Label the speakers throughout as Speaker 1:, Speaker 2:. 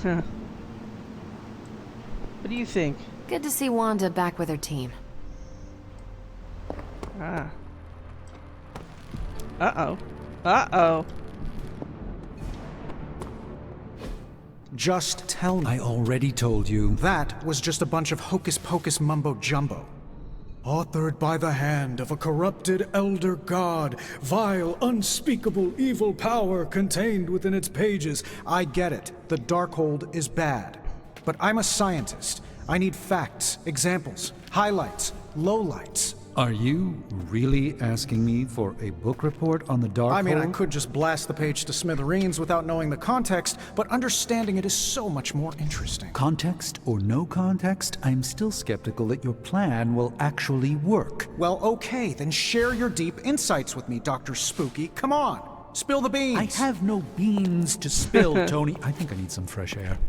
Speaker 1: What do you think?
Speaker 2: Good to see Wanda back with her team.
Speaker 1: Ah. Uh-oh. Uh-oh.
Speaker 3: Just tell me.
Speaker 4: I already told you.
Speaker 3: That was just a bunch of hocus-pocus mumbo-jumbo. Authored by the hand of a corrupted elder god, vile, unspeakable evil power contained within its pages. I get it. The Darkhold is bad. But I'm a scientist. I need facts, examples, highlights, lowlights.
Speaker 4: Are you really asking me for a book report on the Darkhold?
Speaker 3: I mean, I could just blast the page to smithereens without knowing the context, but understanding it is so much more interesting.
Speaker 4: Context or no context, I'm still skeptical that your plan will actually work.
Speaker 3: Well, okay, then share your deep insights with me, Dr. Spooky. Come on, spill the beans.
Speaker 4: I have no beans to spill, Tony. I think I need some fresh air.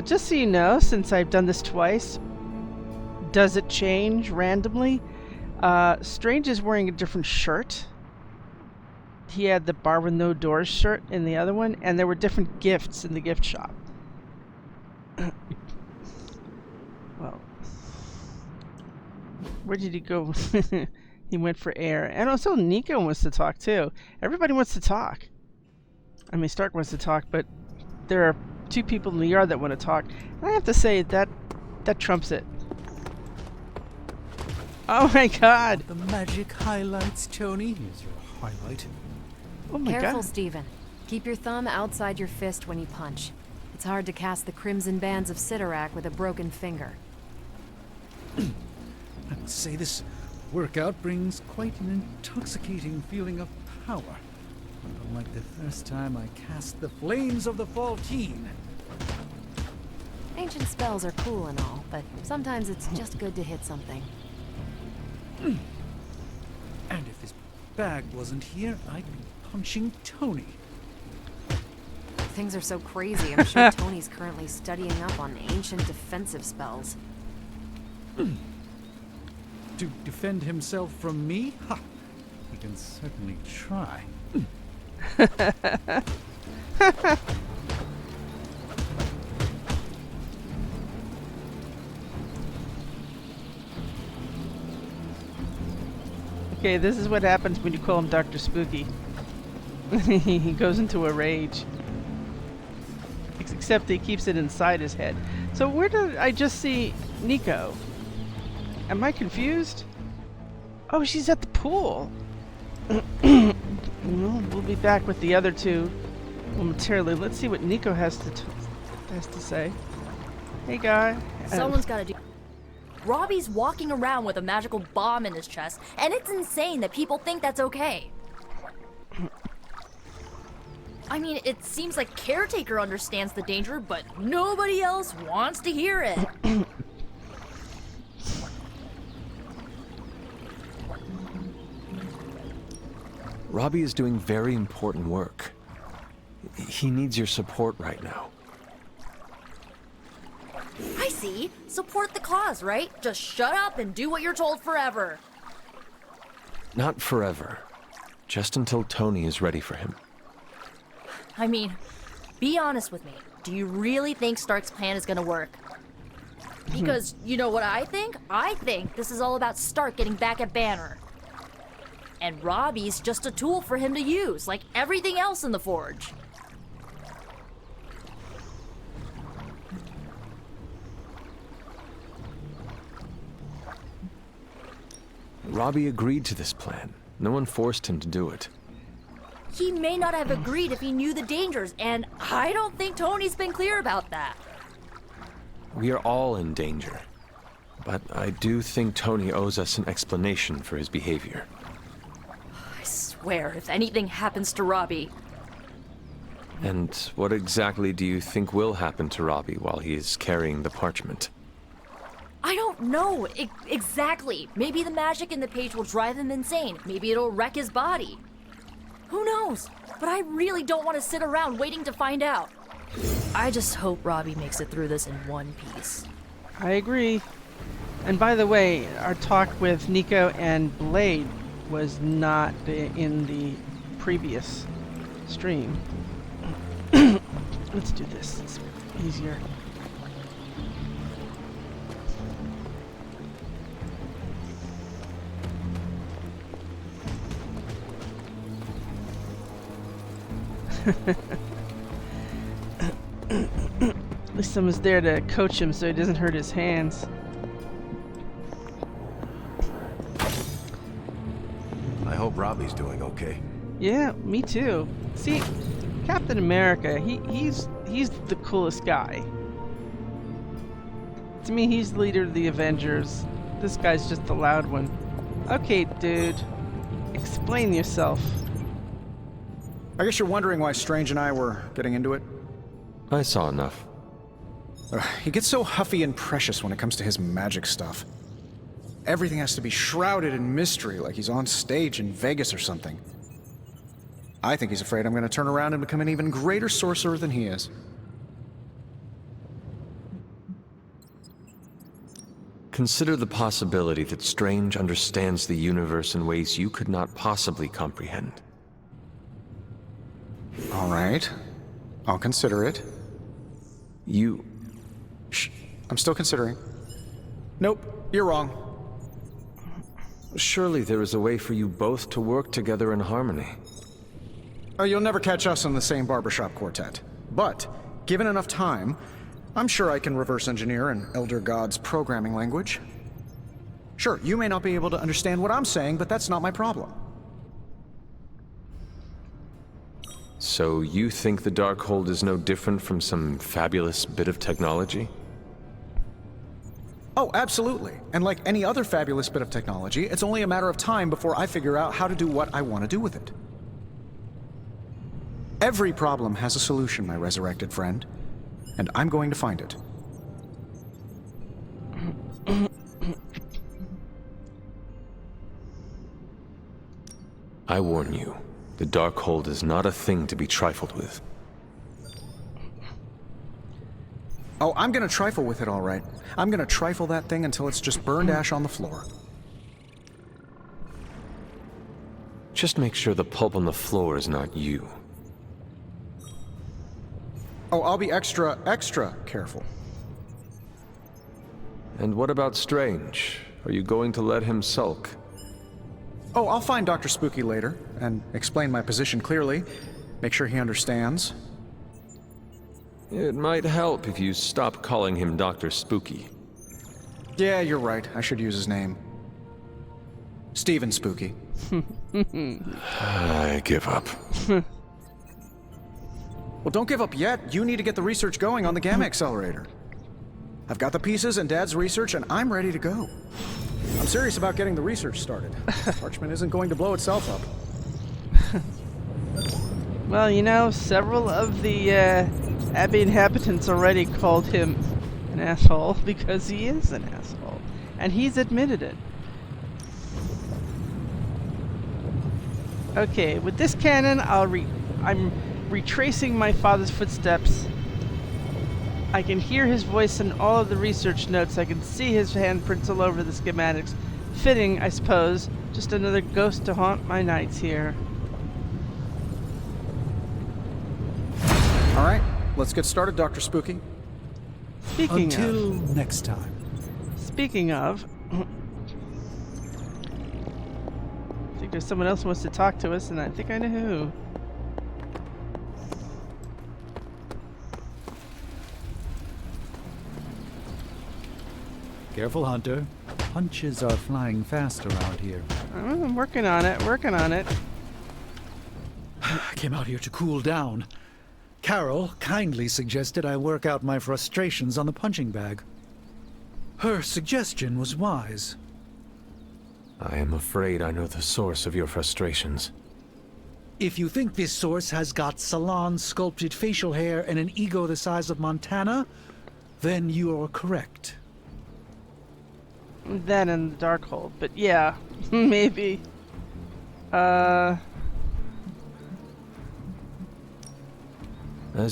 Speaker 1: Just so you know, since I've done this twice, does it change randomly? Strange is wearing a different shirt. He had the Bar with No Doors shirt in the other one, and there were different gifts in the gift shop. Well, where did he go? He went for air. And also Nico wants to talk too. Everybody wants to talk. I mean, Stark wants to talk, but there are two people in the yard that want to talk. And I have to say that trumps it. Oh my god!
Speaker 4: The magic highlights, Tony. Here's your highlight.
Speaker 1: Oh my
Speaker 2: Careful,
Speaker 1: god.
Speaker 2: Steven. Keep your thumb outside your fist when you punch. It's hard to cast the crimson bands of Sidorak with a broken finger.
Speaker 4: I would say this workout brings quite an intoxicating feeling of power. Unlike the first time I cast the flames of the Faultine.
Speaker 2: Ancient spells are cool and all, but sometimes it's just good to hit something.
Speaker 4: And if his bag wasn't here, I'd be punching Tony.
Speaker 2: Things are so crazy, I'm sure Tony's currently studying up on ancient defensive spells.
Speaker 4: To defend himself from me? Ha! He can certainly try.
Speaker 1: Okay, this is what happens when you call him Dr. Spooky. He goes into a rage. Except he keeps it inside his head. So where did I just see Nico? Am I confused? Oh, she's at the pool. We'll be back with the other two momentarily. Let's see what Nico has to say. Hey, guy.
Speaker 5: Someone's got to do. Robbie's walking around with a magical bomb in his chest, and it's insane that people think that's okay. I mean, it seems like Caretaker understands the danger, but nobody else wants to hear it.
Speaker 6: Robbie is doing very important work. He needs your support right now.
Speaker 5: I see. Support the cause, right? Just shut up and do what you're told forever.
Speaker 6: Not forever. Just until Tony is ready for him.
Speaker 5: I mean, be honest with me. Do you really think Stark's plan is gonna work? Because, you know what I think? I think this is all about Stark getting back at Banner. And Robbie's just a tool for him to use, like everything else in the Forge.
Speaker 6: Robbie agreed to this plan. No one forced him to do it.
Speaker 5: He may not have agreed if he knew the dangers, and I don't think Tony's been clear about that.
Speaker 6: We are all in danger. But I do think Tony owes us an explanation for his behavior.
Speaker 5: I swear, if anything happens to Robbie...
Speaker 6: And what exactly do you think will happen to Robbie while he is carrying the parchment?
Speaker 5: I don't know exactly. Maybe the magic in the page will drive him insane. Maybe it'll wreck his body. Who knows? But I really don't want to sit around waiting to find out. I just hope Robbie makes it through this in one piece.
Speaker 1: I agree. And by the way, our talk with Nico and Blade was not in the previous stream. Let's do this. It's easier. At least someone's there to coach him so he doesn't hurt his hands.
Speaker 7: I hope Robbie's doing okay.
Speaker 1: Yeah, me too. See, Captain America, he's the coolest guy. To me, he's the leader of the Avengers. This guy's just the loud one. Okay, dude. Explain yourself.
Speaker 3: I guess you're wondering why Strange and I were getting into it?
Speaker 6: I saw enough.
Speaker 3: He gets so huffy and precious when it comes to his magic stuff. Everything has to be shrouded in mystery, like he's on stage in Vegas or something. I think he's afraid I'm going to turn around and become an even greater sorcerer than he is.
Speaker 6: Consider the possibility that Strange understands the universe in ways you could not possibly comprehend.
Speaker 3: All right. I'll consider it.
Speaker 6: You...
Speaker 3: Shh. I'm still considering. Nope. You're wrong.
Speaker 6: Surely there is a way for you both to work together in harmony.
Speaker 3: Oh, you'll never catch us in the same barbershop quartet. But, given enough time, I'm sure I can reverse engineer an Elder God's programming language. Sure, you may not be able to understand what I'm saying, but that's not my problem.
Speaker 6: So you think the Darkhold is no different from some fabulous bit of technology?
Speaker 3: Oh, absolutely. And like any other fabulous bit of technology, it's only a matter of time before I figure out how to do what I want to do with it. Every problem has a solution, my resurrected friend. And I'm going to find it.
Speaker 6: I warn you, the Darkhold is not a thing to be trifled with.
Speaker 3: Oh, I'm gonna trifle with it, all right. I'm gonna trifle that thing until it's just burned ash on the floor.
Speaker 6: Just make sure the pulp on the floor is not you.
Speaker 3: Oh, I'll be extra careful.
Speaker 6: And what about Strange? Are you going to let him sulk?
Speaker 3: Oh, I'll find Dr. Spooky later, and explain my position clearly. Make sure he understands.
Speaker 6: It might help if you stop calling him Dr. Spooky.
Speaker 3: Yeah, you're right. I should use his name. Stephen Spooky.
Speaker 6: I give up.
Speaker 3: Well, don't give up yet. You need to get the research going on the Gamma Accelerator. I've got the pieces and Dad's research, and I'm ready to go. I'm serious about getting the research started. Parchment isn't going to blow itself up.
Speaker 1: Well, you know, several of the Abbey inhabitants already called him an asshole because he is an asshole. And he's admitted it. Okay, with this cannon, I'm retracing my father's footsteps. I can hear his voice in all of the research notes. I can see his handprints all over the schematics. Fitting, I suppose. Just another ghost to haunt my nights here.
Speaker 3: All right, let's get started, Dr. Spooky.
Speaker 4: Until next time.
Speaker 1: Speaking of, I think there's someone else who wants to talk to us, and I think I know who.
Speaker 4: Careful, Hunter. Punches are flying fast around here.
Speaker 1: I'm working on it,
Speaker 4: I came out here to cool down. Carol kindly suggested I work out my frustrations on the punching bag. Her suggestion was wise.
Speaker 6: I am afraid I know the source of your frustrations.
Speaker 4: If you think this source has got salon-sculpted facial hair and an ego the size of Montana, then you are correct.
Speaker 1: That and the Darkhold, but yeah, maybe.
Speaker 6: As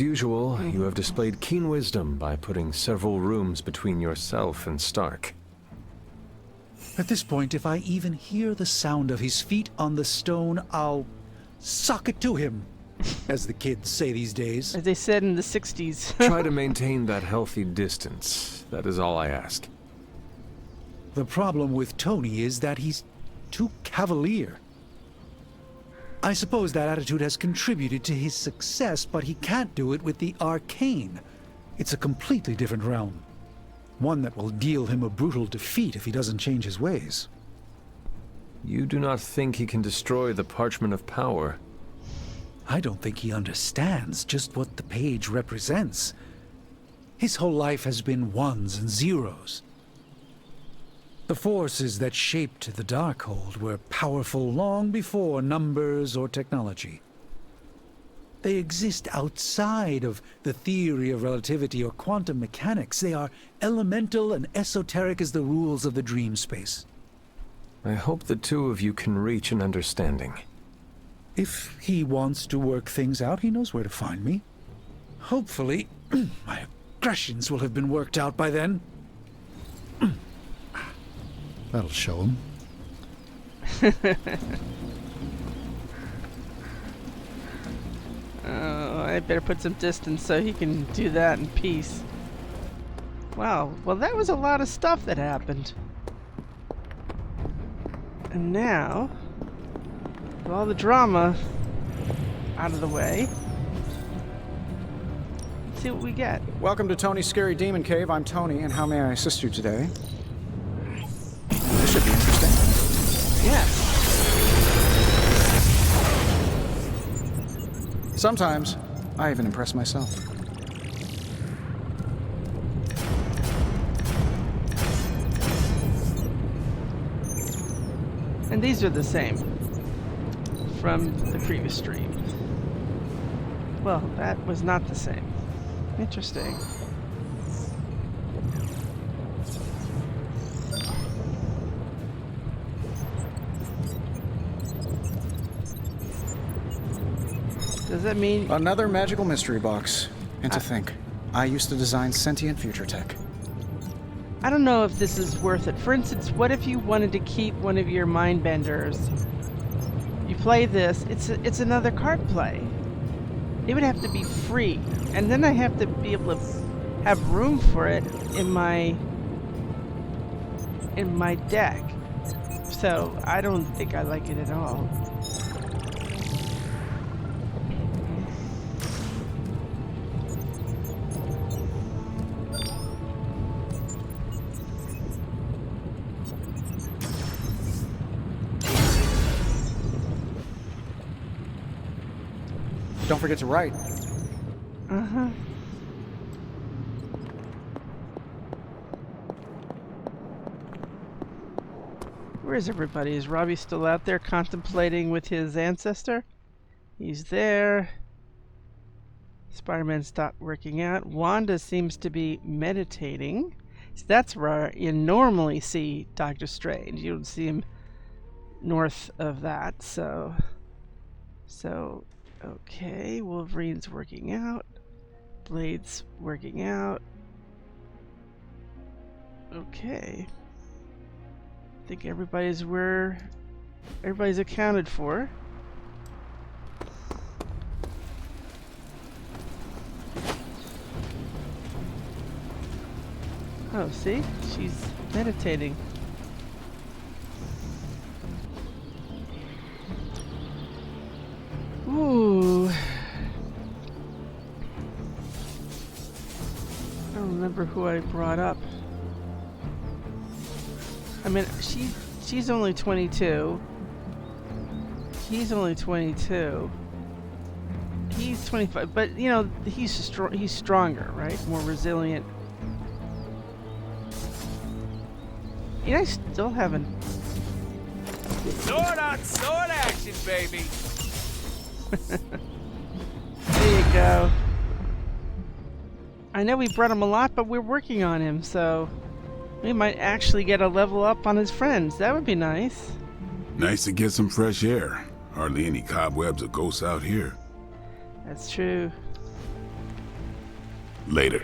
Speaker 6: usual, you have displayed keen wisdom by putting several rooms between yourself and Stark.
Speaker 4: At this point, if I even hear the sound of his feet on the stone, I'll sock it to him. as the kids say these days.
Speaker 1: As they said in the 60s.
Speaker 6: Try to maintain that healthy distance. That is all I ask.
Speaker 4: The problem with Tony is that he's too cavalier. I suppose that attitude has contributed to his success, but he can't do it with the arcane. It's a completely different realm. One that will deal him a brutal defeat if he doesn't change his ways.
Speaker 6: You do not think he can destroy the Parchment of Power?
Speaker 4: I don't think he understands just what the page represents. His whole life has been ones and zeros. The forces that shaped the Darkhold were powerful long before numbers or technology. They exist outside of the theory of relativity or quantum mechanics. They are elemental and esoteric as the rules of the dream space.
Speaker 6: I hope the two of you can reach an understanding.
Speaker 4: If he wants to work things out, he knows where to find me. Hopefully, my aggressions will have been worked out by then. That'll show him.
Speaker 1: Oh, I better put some distance so he can do that in peace. Wow, well that was a lot of stuff that happened. And now, with all the drama out of the way, let's see what we get.
Speaker 8: Welcome to Tony's Scary Demon Cave. I'm Tony, and how may I assist you today? This should be interesting.
Speaker 1: Yes.
Speaker 8: Sometimes, I even impress myself.
Speaker 1: And these are the same from the previous stream. Well, that was not the same. Interesting. Does that mean...
Speaker 8: Another magical mystery box. And to think, I used to design sentient future tech.
Speaker 1: I don't know if this is worth it. For instance, what if you wanted to keep one of your mind benders? You play this, it's another card play. It would have to be free. And then I have to be able to have room for it in my deck. So I don't think I like it at all.
Speaker 8: Don't forget to write.
Speaker 1: Uh-huh. Where is everybody? Is Robbie still out there contemplating with his ancestor? He's there. Spider-Man stopped working out. Wanda seems to be meditating. So that's where you normally see Doctor Strange. You don't see him north of that, so okay, Wolverine's working out. Blade's working out. Okay. I think everybody's accounted for. Oh, see? She's meditating. Ooh. I don't remember who I brought up. I mean, she's only 22. He's only 22. He's 25, but you know, he's stronger, right? More resilient. You know, I still haven't.
Speaker 9: Sword on sword action, baby.
Speaker 1: There you go. I know we brought him a lot, but we're working on him, so we might actually get a level up on his friends. That would be nice.
Speaker 10: Nice to get some fresh air. Hardly any cobwebs or ghosts out here.
Speaker 1: That's true.
Speaker 10: Later.